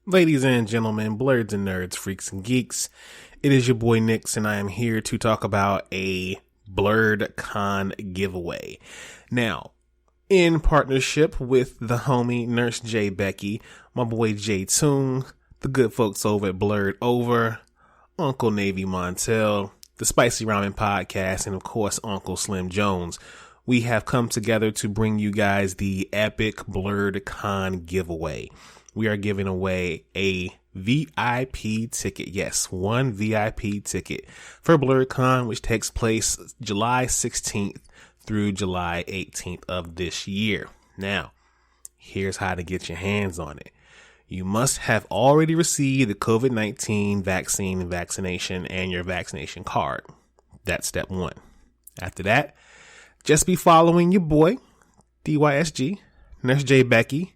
Ladies and gentlemen, blerds and nerds, freaks and geeks, it is your boy Nix, and I am here to talk about a BlerdCon giveaway. Now, in partnership with the homie Nurse J Becky, my boy J Toon, the good folks over at Blerd Over, Uncle Navy Montel, the Spicy Ramen Podcast, and of course Uncle Slim Jones, we have come together to bring you guys the epic BlerdCon giveaway. We are giving away a VIP ticket. Yes, one VIP ticket for BlerdCon, which takes place July 16th through July 18th of this year. Now, here's how to get your hands on it. You must have already received the COVID-19 vaccine and vaccination and your vaccination card. That's step one. After that, just be following your boy, DYSG, Nurse J Becky,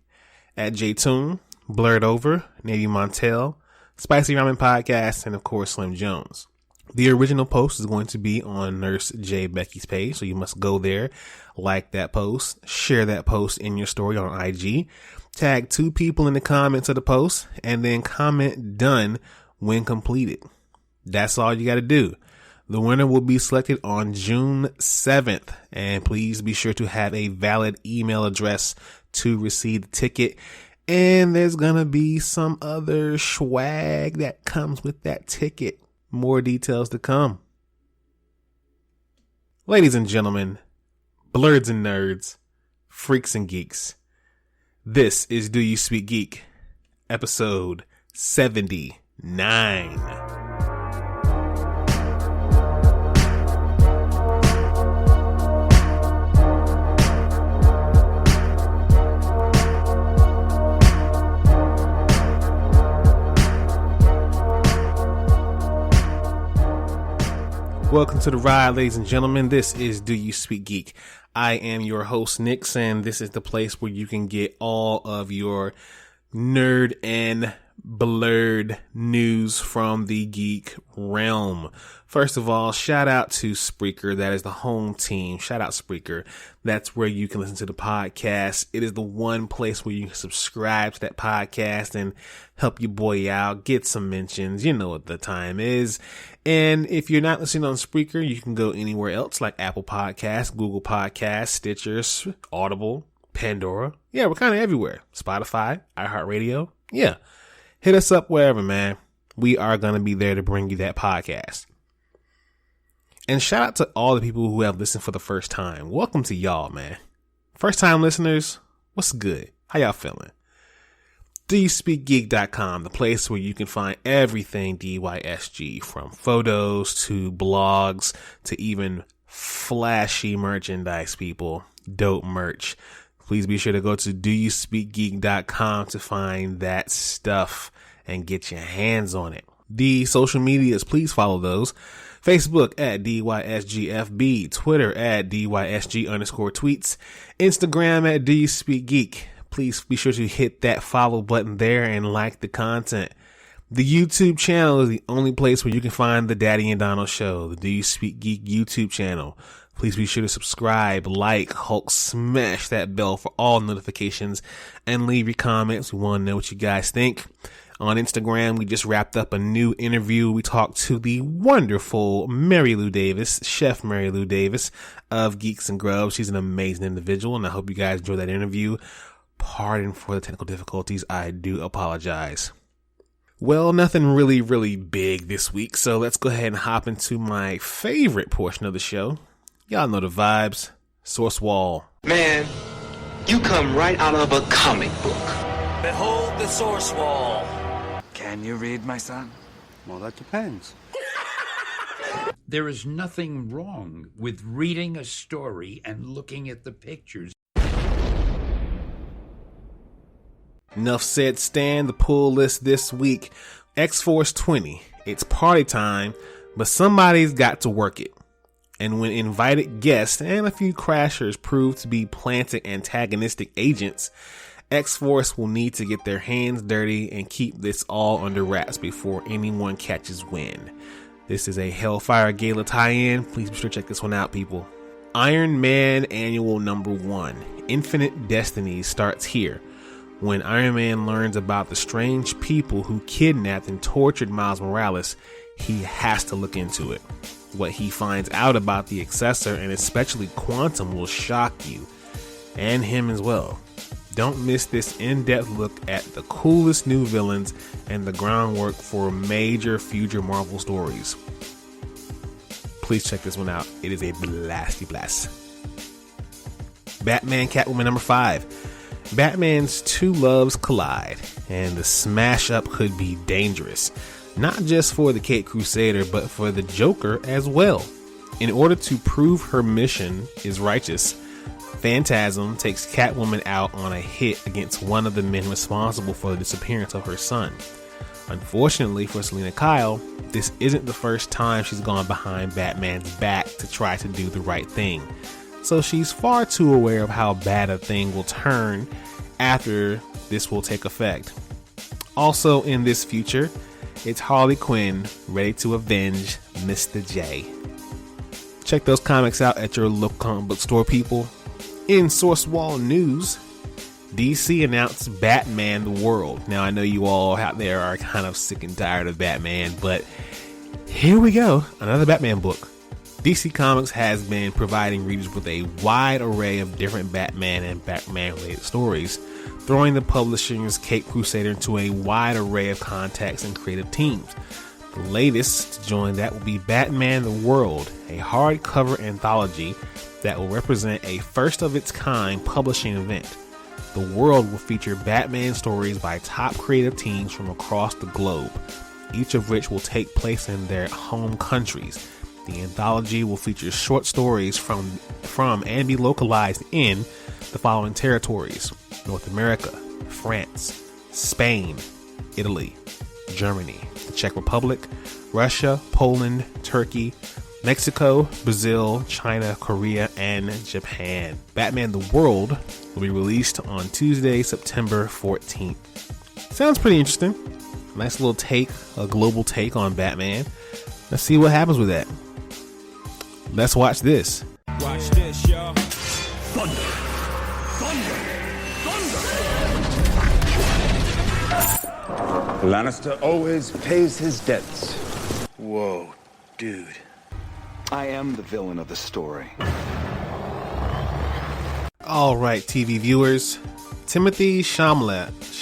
at JToon, Blerd Over, Navy Montel, Spicy Ramen Podcast, and of course Slim Jones. The original post is going to be on Nurse J Becky's page, so you must go there, like that post, share that post in your story on IG, tag 2 people in the comments of the post, and then comment done when completed. That's all you got to do. The winner will be selected on June 7th, and please be sure to have a valid email address to receive the ticket. And there's gonna be some other swag that comes with that ticket. More details to come. Ladies and gentlemen, blerds and nerds, freaks and geeks, this is Do You Speak Geek, episode 79. Welcome to the ride, ladies and gentlemen. This is Do You Speak Geek. I am your host, Nix, and this is the place where you can get all of your nerd and blerd news from the geek realm. First of all, shout out to Spreaker. That is the home team. Shout out Spreaker. That's where you can listen to the podcast. It is the one place where you can subscribe to that podcast and help your boy out, get some mentions. You know what the time is. And if you're not listening on Spreaker, you can go anywhere else like Apple Podcasts, Google Podcasts, Stitchers, Audible, Pandora. Yeah, we're kind of everywhere. Spotify, iHeartRadio. Yeah. Hit us up wherever, man. We are going to be there to bring you that podcast. And shout out to all the people who have listened for the first time. Welcome to y'all, man. First time listeners, what's good? How y'all feeling? DoYouSpeakGeek.com, the place where you can find everything DYSG, from photos to blogs to even flashy merchandise, people. Dope merch. Please be sure to go to DoYouSpeakGeek.com to find that stuff and get your hands on it. The social medias, please follow those. Facebook at DYSGFB, Twitter at DYSG_tweets, Instagram at DoYouSpeakGeek. Please be sure to hit that follow button there and like the content. The YouTube channel is the only place where you can find the Daddy and Donald Show, the Do You Speak Geek YouTube channel. Please be sure to subscribe, like, Hulk, smash that bell for all notifications, and leave your comments. We want to know what you guys think. On Instagram, we just wrapped up a new interview. We talked to the wonderful Mary Lou Davis, Chef Mary Lou Davis of Geeks and Grubs. She's an amazing individual, and I hope you guys enjoyed that interview. Pardon for the technical difficulties. I do apologize. Well, nothing really big this week, so let's go ahead and hop into my favorite portion of the show. Y'all know the vibes. Source Wall. Man, you come right out of a comic book. Behold the Source Wall. Can you read, my son? Well, that depends. There is nothing wrong with reading a story and looking at the pictures. Enough said. Stand the pull list this week. X-Force 20. It's party time, but somebody's got to work it. And when invited guests and a few crashers prove to be planted antagonistic agents, X-Force will need to get their hands dirty and keep this all under wraps before anyone catches wind. This is a Hellfire Gala tie-in. Please be sure to check this one out, people. Iron Man Annual #1, Infinite Destiny, starts here. When Iron Man learns about the strange people who kidnapped and tortured Miles Morales, he has to look into it. What he finds out about the Accessor and especially Quantum will shock you, and him as well. Don't miss this in-depth look at the coolest new villains and the groundwork for major future Marvel stories. Please check this one out. It is a blasty blast. Batman Catwoman number 5. Batman's two loves collide, and the smash up could be dangerous. Not just for the Caped Crusader, but for the Joker as well. In order to prove her mission is righteous, Phantasm takes Catwoman out on a hit against one of the men responsible for the disappearance of her son. Unfortunately for Selina Kyle, this isn't the first time she's gone behind Batman's back to try to do the right thing. So she's far too aware of how bad a thing will turn after this will take effect. Also in this future, it's Harley Quinn ready to avenge Mr. J. Check those comics out at your local comic book store, people. In Source Wall news, DC announced Batman the World. Now I know you all out there are kind of sick and tired of Batman, but here we go, another Batman book. DC Comics has been providing readers with a wide array of different Batman and Batman related stories, throwing the publishing's Caped Crusader into a wide array of contexts and creative teams. The latest to join that will be Batman the World, a hardcover anthology that will represent a first of its kind publishing event. The World will feature Batman stories by top creative teams from across the globe, each of which will take place in their home countries. The anthology will feature short stories from and be localized in the following territories: North America, France, Spain, Italy, Germany, the Czech Republic, Russia, Poland, Turkey, Mexico, Brazil, China, Korea, and Japan. Batman the World will be released on Tuesday, September 14th. Sounds pretty interesting. Nice little take, a global take on Batman. Let's see what happens with that. Let's watch this. Watch this, y'all. Thunder. Thunder. Lannister always pays his debts. Whoa, dude. I am the villain of the story. All right, TV viewers. Timothee Chalamet.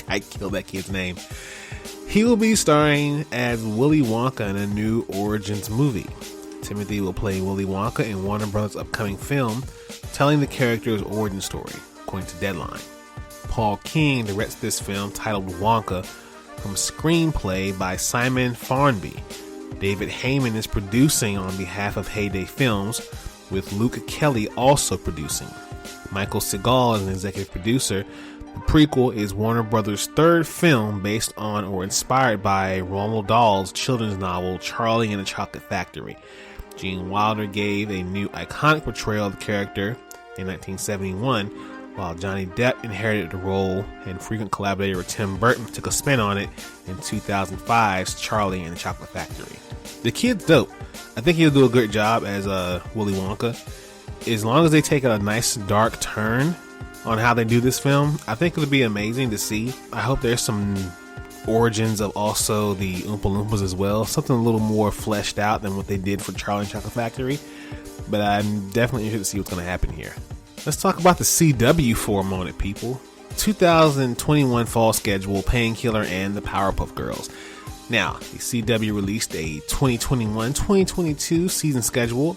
I killed that kid's name. He will be starring as Willy Wonka in a new Origins movie. Timothy will play Willy Wonka in Warner Bros.' upcoming film, telling the character's origin story, according to Deadline. Paul King directs this film, titled Wonka, from screenplay by Simon Farnby. David Heyman is producing on behalf of Heyday Films, with Luke Kelly also producing. Michael Segal is an executive producer. The prequel is Warner Brothers' third film based on or inspired by Roald Dahl's children's novel Charlie and the Chocolate Factory. Gene Wilder gave a new iconic portrayal of the character in 1971, while Johnny Depp inherited the role and frequent collaborator Tim Burton took a spin on it in 2005's Charlie and the Chocolate Factory. The kid's dope. I think he'll do a great job as Willy Wonka. As long as they take a nice dark turn on how they do this film, I think it'll be amazing to see. I hope there's some origins of also the Oompa Loompas as well. Something a little more fleshed out than what they did for Charlie and Chocolate Factory. But I'm definitely interested to see what's going to happen here. Let's talk about the CW for a moment, people. 2021 fall schedule, Painkiller and the Powerpuff Girls. Now, the CW released a 2021-2022 season schedule,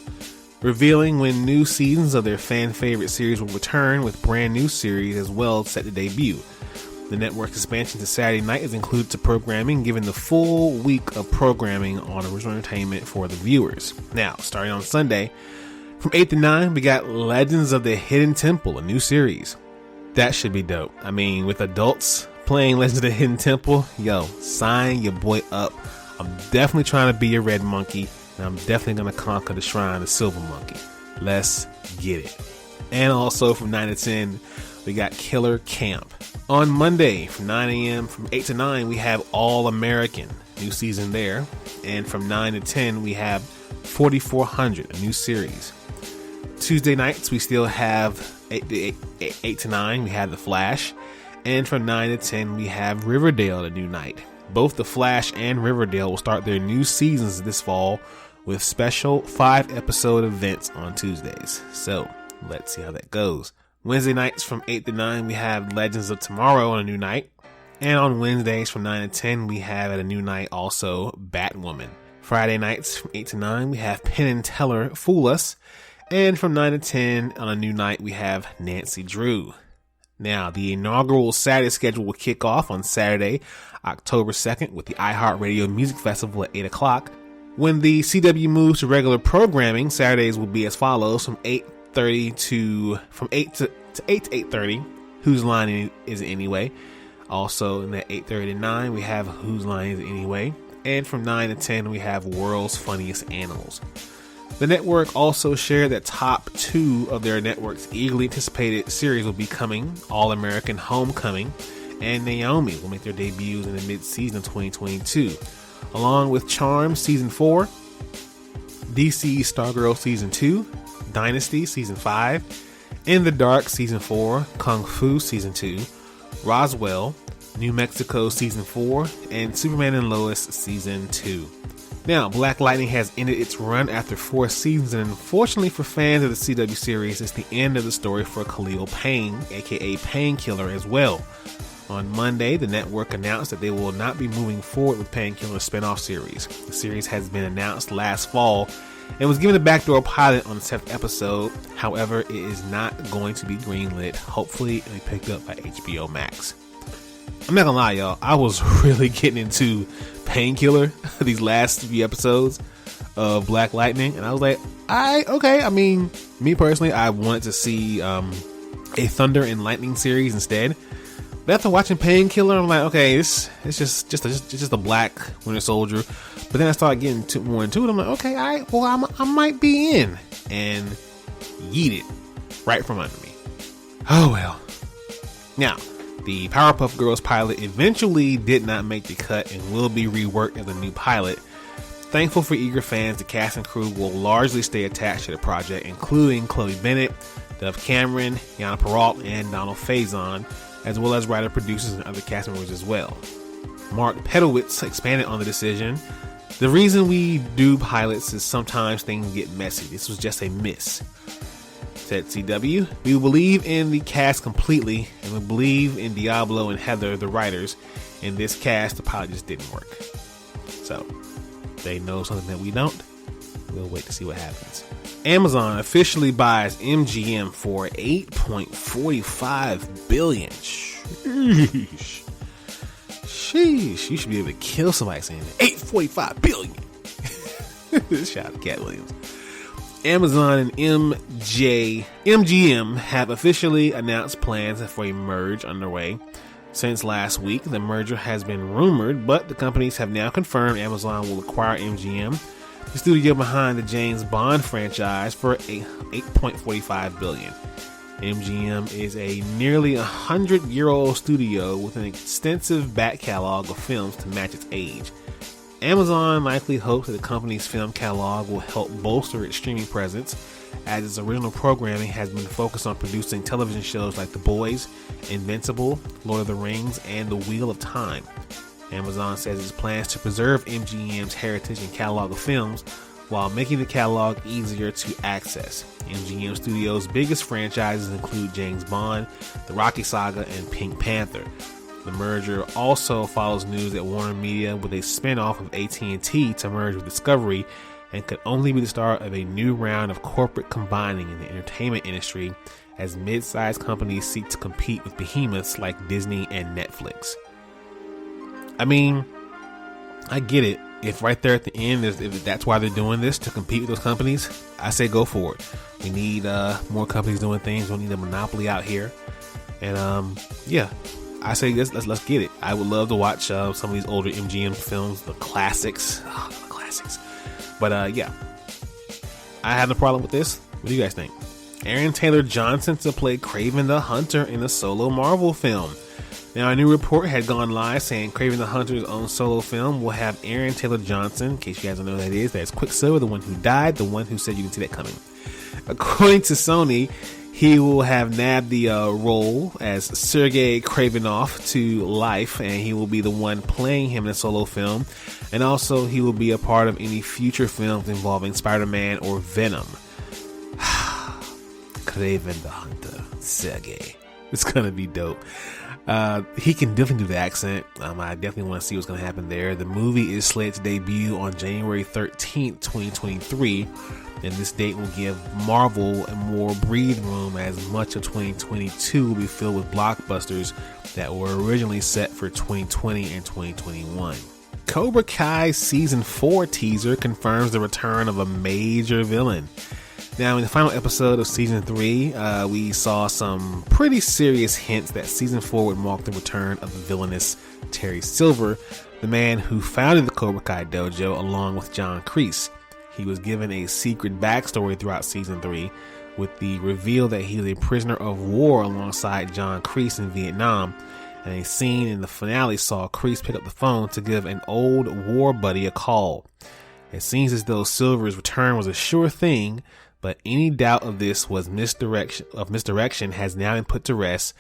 revealing when new seasons of their fan favorite series will return, with brand new series as well set to debut. The network's expansion to Saturday night is included to programming, giving the full week of programming on original entertainment for the viewers. Now, starting on Sunday, from 8 to 9, we got Legends of the Hidden Temple, a new series. That should be dope. I mean, with adults playing Legends of the Hidden Temple, yo, sign your boy up. I'm definitely trying to be a red monkey, and I'm definitely going to conquer the shrine of Silver Monkey. Let's get it. And also from 9 to 10, we got Killer Camp. On Monday from 9 a.m. from 8 to 9, we have All American, new season there. And from 9 to 10, we have 4400, a new series. Tuesday nights, we still have 8 to 9, we have The Flash. And from 9 to 10, we have Riverdale, a new night. Both The Flash and Riverdale will start their new seasons this fall with special 5-episode events on Tuesdays. So, let's see how that goes. Wednesday nights from 8 to 9, we have Legends of Tomorrow on a new night. And on Wednesdays from 9 to 10, we have at a new night also Batwoman. Friday nights from 8 to 9, we have Penn and Teller Fool Us. And from 9 to 10, on a new night, we have Nancy Drew. Now, the inaugural Saturday schedule will kick off on Saturday, October 2nd with the iHeartRadio Music Festival at 8 o'clock. When the CW moves to regular programming, Saturdays will be as follows: from 8 to 8 to 8:30, Whose Line Is It Anyway? Also, in that 8:30 to 9, we have Whose Line Is It Anyway? And from 9 to 10, we have World's Funniest Animals. The network also shared that top 2 of their network's eagerly anticipated series will be coming: All American Homecoming and Naomi will make their debuts in the mid-season of 2022, along with Charmed Season 4, DC Stargirl Season 2, Dynasty Season 5, In the Dark Season 4, Kung Fu Season 2, Roswell, New Mexico Season 4, and Superman and Lois Season 2. Now, Black Lightning has ended its run after 4 seasons, and unfortunately for fans of the CW series, it's the end of the story for Khalil Payne, aka Painkiller, as well. On Monday, the network announced that they will not be moving forward with Painkiller's spin-off series. The series has been announced last fall and was given a backdoor pilot on the 7th episode. However, it is not going to be greenlit. Hopefully, it'll be picked up by HBO Max. I'm not gonna lie, y'all, I was really getting into Painkiller these last few episodes of Black Lightning, and I was like, okay. I mean, me personally, I wanted to see a Thunder and Lightning series instead. But after watching Painkiller, I'm like, okay, it's just a Black Winter Soldier. But then I started getting more into it. I'm like, okay, I might be in, and yeet it right from under me. Oh well. Now, the Powerpuff Girls pilot eventually did not make the cut and will be reworked as a new pilot. Thankful for eager fans, the cast and crew will largely stay attached to the project, including Chloe Bennett, Dove Cameron, Yana Peralt, and Donald Faison, as well as writer-producers and other cast members as well. Mark Pedowitz expanded on the decision. The reason we do pilots is sometimes things get messy. This was just a miss. Said CW, we believe in the cast completely, and we believe in Diablo and Heather, the writers. In this cast, the pilot just didn't work. So, they know something that we don't. We'll wait to see what happens. Amazon officially buys MGM for $8.45 billion. Sheesh. You should be able to kill somebody saying that. $8.45 billion. Shout out to Cat Williams. Amazon and MGM have officially announced plans for a merge underway. Since last week, the merger has been rumored, but the companies have now confirmed Amazon will acquire MGM, the studio behind the James Bond franchise, for $8.45 billion. MGM is a nearly 100-year-old studio with an extensive back catalog of films to match its age. Amazon likely hopes that the company's film catalog will help bolster its streaming presence, as its original programming has been focused on producing television shows like The Boys, Invincible, Lord of the Rings, and The Wheel of Time. Amazon says its plans to preserve MGM's heritage and catalog of films while making the catalog easier to access. MGM Studios' biggest franchises include James Bond, The Rocky Saga, and Pink Panther. The merger also follows news that Warner Media with a spin-off of AT&T to merge with Discovery, and could only be the start of a new round of corporate combining in the entertainment industry as mid-sized companies seek to compete with behemoths like Disney and Netflix. I mean, I get it. If right there at the end, if that's why they're doing this, to compete with those companies, I say go for it. We need more companies doing things. We don't need a monopoly out here. And yeah, I say let's get it. I would love to watch some of these older MGM films, the classics. Oh, the classics. But yeah, I have no problem with this. What do you guys think? Aaron Taylor Johnson to play Kraven the Hunter in a solo Marvel film. Now, a new report had gone live saying Kraven the Hunter's own solo film will have Aaron Taylor Johnson, in case you guys don't know who that is, that's Quicksilver, the one who died, the one who said you didn't see that coming, According to Sony, he will have nabbed the role as Sergei Kravenov to life, and he will be the one playing him in a solo film. And also, he will be a part of any future films involving Spider-Man or Venom. Kraven the Hunter, Sergei. It's gonna be dope. He can definitely do the accent. I definitely want to see what's going to happen there. The movie is slated to debut on January 13th, 2023. And this date will give Marvel more breathing room, as much of 2022 will be filled with blockbusters that were originally set for 2020 and 2021. Cobra Kai Season 4 teaser confirms the return of a major villain. Now, in the final episode of Season 3, we saw some pretty serious hints that Season 4 would mark the return of the villainous Terry Silver, the man who founded the Cobra Kai dojo along with John Kreese. He was given a secret backstory throughout Season 3, with the reveal that he was a prisoner of war alongside John Kreese in Vietnam, and a scene in the finale saw Kreese pick up the phone to give an old war buddy a call. It seems as though Silver's return was a sure thing, but any doubt of this was misdirection has now been put to rest.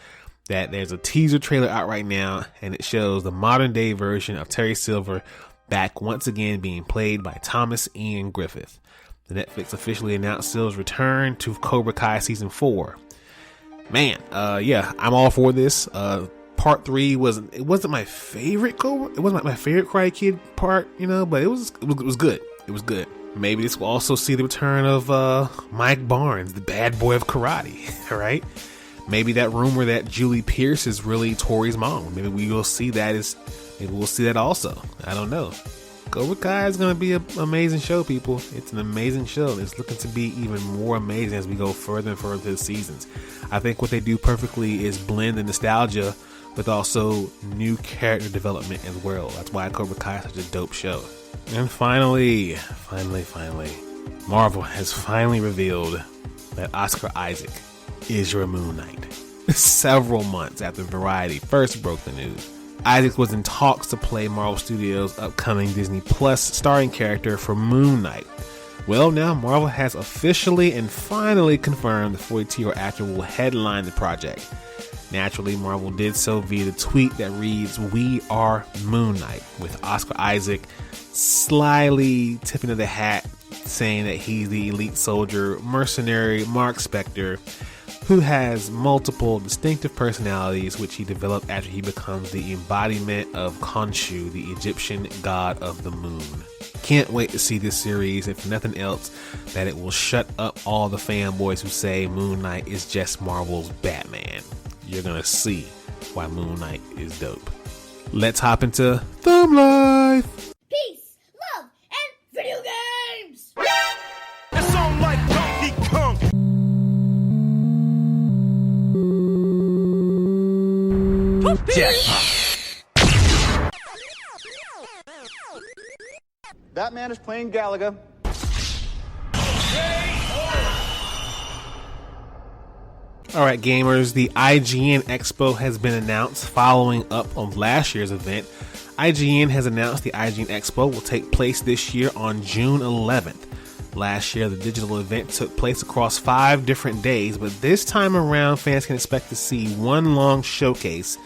That there's a teaser trailer out right now, and it shows the modern day version of Terry Silver back once again being played by Thomas Ian Griffith. The Netflix officially announced Silver's return to Cobra Kai Season 4. Man, yeah, I'm all for this. Part 3 wasn't my favorite Cobra. It wasn't my favorite Karate Kid part, but it was good. It was good. Maybe this will also see the return of Mike Barnes, the bad boy of karate, right? Maybe that rumor that Julie Pierce is really Tori's mom. Maybe we will see that also. I don't know. Cobra Kai is going to be an amazing show, people. It's an amazing show. It's looking to be even more amazing as we go further and further through the seasons. I think what they do perfectly is blend the nostalgia with also new character development as well. That's why Cobra Kai is such a dope show. And finally, Marvel has finally revealed that Oscar Isaac is your Moon Knight. Several months after Variety first broke the news, Isaac was in talks to play Marvel Studios' upcoming Disney Plus starring character for Moon Knight. Well, now Marvel has officially and finally confirmed the 42-year-old actor will headline the project. Naturally, Marvel did so via the tweet that reads, "We are Moon Knight," with Oscar Isaac slyly tipping of the hat, saying that he's the elite soldier, mercenary Mark Spector, who has multiple distinctive personalities, which he developed after he becomes the embodiment of Khonshu, the Egyptian god of the moon. Can't wait to see this series. If nothing else, that it will shut up all the fanboys who say Moon Knight is just Marvel's Batman. You're gonna see why Moon Knight is dope. Let's hop into Thumb Life. Peace, love, and video games! It's on like Donkey Kong. That man is playing Galaga. Alright gamers, the IGN Expo has been announced following up on last year's event. IGN has announced the IGN Expo will take place this year on June 11th. Last year, the digital event took place across 5 different days, but this time around, fans can expect to see one long showcase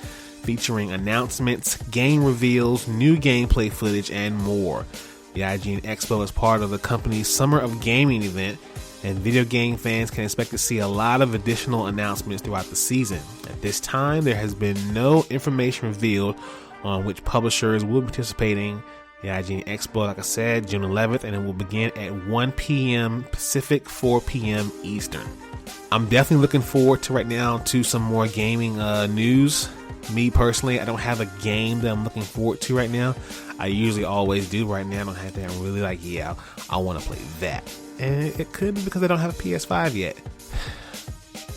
featuring announcements, game reveals, new gameplay footage, and more. The IGN Expo is part of the company's Summer of Gaming event, and video game fans can expect to see a lot of additional announcements throughout the season. At this time, there has been no information revealed on which publishers will be participating. The IGN Expo, like I said, June 11th, and it will begin at 1 p.m. Pacific, 4 p.m. Eastern. I'm definitely looking forward to right now to some more gaming news. Me personally, I don't have a game that I'm looking forward to right now. I usually always do. Right now, I don't have that. I'm really like, yeah, I want to play that. And it could be because I don't have a PS5 yet.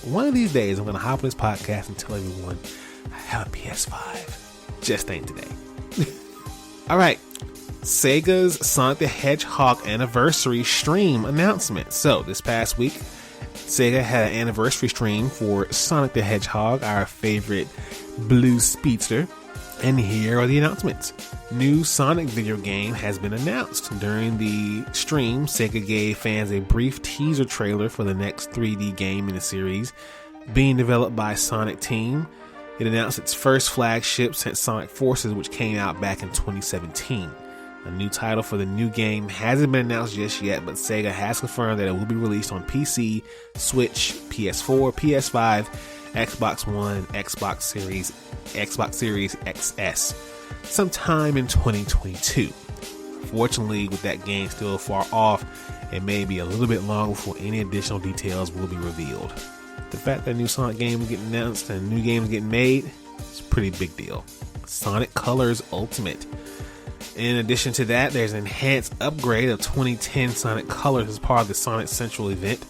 One of these days, I'm going to hop on this podcast and tell everyone I have a PS5. Just ain't today. All right. Sega's Sonic the Hedgehog anniversary stream announcement. So this past week, Sega had an anniversary stream for Sonic the Hedgehog, our favorite blue speedster. And here are the announcements. New Sonic video game has been announced. During the stream, Sega gave fans a brief teaser trailer for the next 3D game in the series, being developed by Sonic Team. It announced its first flagship since Sonic Forces, which came out back in 2017. A new title for the new game hasn't been announced just yet, but Sega has confirmed that it will be released on PC, Switch, PS4, PS5, Xbox One, Xbox Series XS sometime in 2022. Fortunately, with that game still far off, it may be a little bit long before any additional details will be revealed. The fact that a new Sonic game is getting announced and new games getting made is a pretty big deal. Sonic Colors Ultimate. In addition to that, there's an enhanced upgrade of 2010 Sonic Colors as part of the Sonic Central event.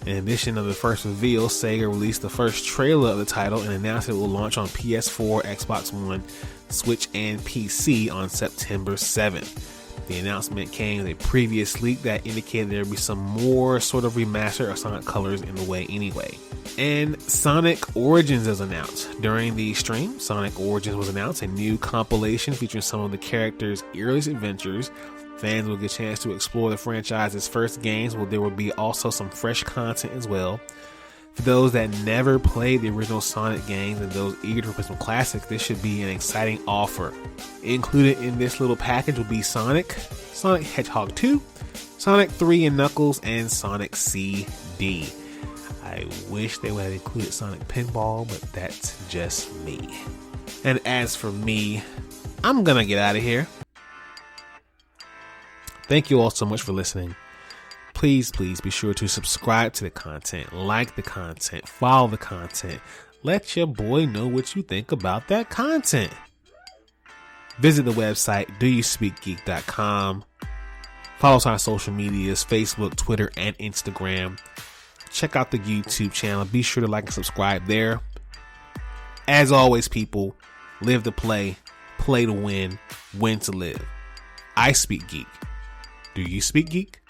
In addition to the first reveal, Sega released the first trailer of the title and announced it will launch on PS4, Xbox One, Switch, and PC on September 7th. The announcement came with a previous leak that indicated there would be some more sort of remaster of Sonic Colors in the way anyway. And Sonic Origins is announced. During the stream, Sonic Origins was announced, a new compilation featuring some of the characters' earliest adventures. Fans will get a chance to explore the franchise's first games, but there will be also some fresh content as well. For those that never played the original Sonic games and those eager to play some classics, this should be an exciting offer. Included in this little package will be Sonic Hedgehog 2, Sonic 3 and Knuckles, and Sonic CD. I wish they would have included Sonic Pinball, but that's just me. And as for me, I'm gonna get out of here. Thank you all so much for listening. Please be sure to subscribe to the content, like the content, follow the content. Let your boy know what you think about that content. Visit the website, doyouspeakgeek.com. Follow us on our social medias, Facebook, Twitter, and Instagram. Check out the YouTube channel. Be sure to like and subscribe there. As always, people, live to play to win to live. I speak geek. Do you speak geek?